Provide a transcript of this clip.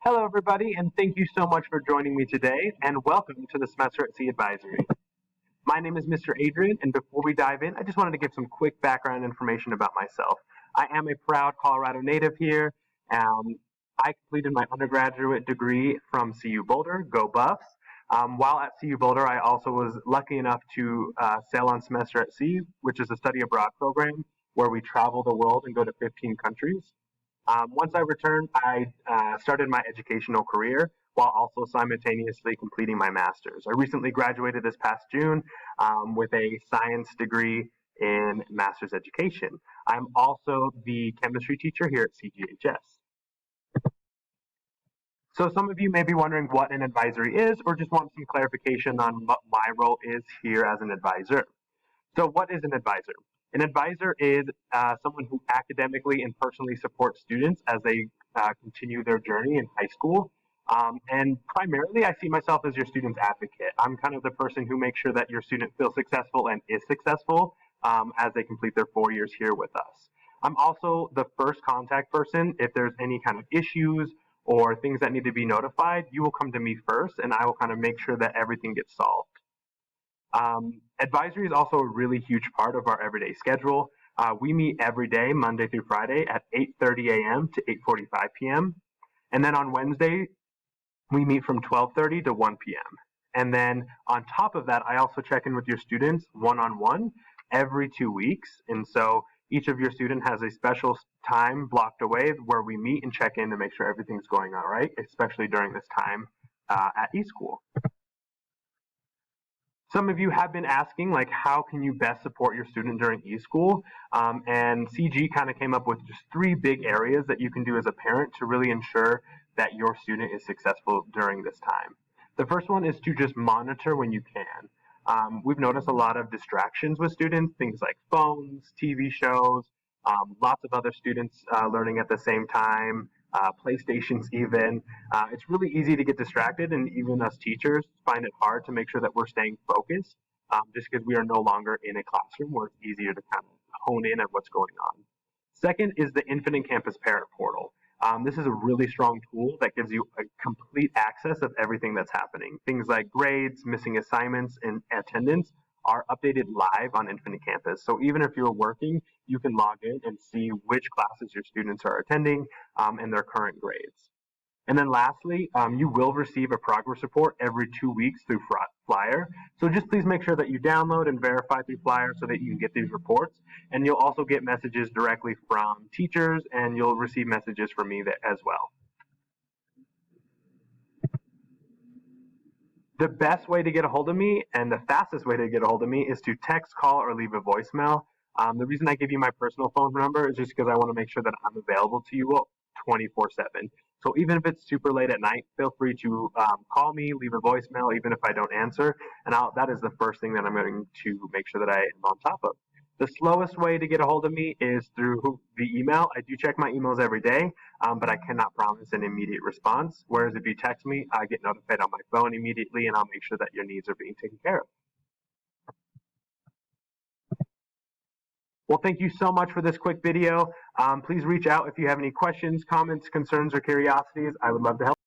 Hello, everybody, and thank you so much for joining me today, and welcome to the Semester at Sea Advisory. My name is Mr. Adrian, and before we dive in, I just wanted to give some quick background information about myself. I am a proud Colorado native here. I completed my undergraduate degree from CU Boulder, go Buffs. While at CU Boulder, I also was lucky enough to sail on Semester at Sea, which is a study abroad program where we travel the world and go to 15 countries. Once I returned, I started my educational career while also simultaneously completing my master's. I recently graduated this past June with a science degree in master's education. I'm also the chemistry teacher here at CGHS. So some of you may be wondering what an advisory is or just want some clarification on what my role is here as an advisor. So what is an advisor? An advisor is someone who academically and personally supports students as they continue their journey in high school. And primarily, I see myself as your student's advocate. I'm kind of the person who makes sure that your student feels successful and is successful as they complete their 4 years here with us. I'm also the first contact person. If there's any kind of issues or things that need to be notified, you will come to me first, and I will kind of make sure that everything gets solved. Advisory is also a really huge part of our everyday schedule. We meet every day, Monday through Friday, at 8:30 a.m. to 8:45 p.m. And then on Wednesday, we meet from 12:30 to 1 p.m. And then on top of that, I also check in with your students one-on-one every 2 weeks. And so each of your students has a special time blocked away where we meet and check in to make sure everything's going all right, especially during this time at eSchool. Some of you have been asking, like, how can you best support your student during eSchool? And CG kind of came up with just 3 big areas that you can do as a parent to really ensure that your student is successful during this time. The first one is to just monitor when you can. We've noticed a lot of distractions with students, things like phones, TV shows, lots of other students learning at the same time, PlayStations even. It's really easy to get distracted, and even us teachers find it hard to make sure that we're staying focused just because we are no longer in a classroom where it's easier to kind of hone in on what's going on. Second is the Infinite Campus Parent Portal. This is a really strong tool that gives you a complete access of everything that's happening. Things like grades, missing assignments, and attendance are updated live on Infinite Campus. So even if you're working, you can log in and see which classes your students are attending and their current grades. And then lastly, you will receive a progress report every 2 weeks through Flyer. So just please make sure that you download and verify through Flyer so that you can get these reports. And you'll also get messages directly from teachers, and you'll receive messages from me as well. The best way to get a hold of me and the fastest way to get a hold of me is to text, call, or leave a voicemail. The reason I give you my personal phone number is just because I want to make sure that I'm available to you 24/7. So even if it's super late at night, feel free to call me, leave a voicemail, even if I don't answer, and that is the first thing that I'm going to make sure that I am on top of. The slowest way to get a hold of me is through the email. I do check my emails every day, but I cannot promise an immediate response. Whereas if you text me, I get notified on my phone immediately, and I'll make sure that your needs are being taken care of. Well, thank you so much for this quick video. Please reach out if you have any questions, comments, concerns, or curiosities. I would love to help.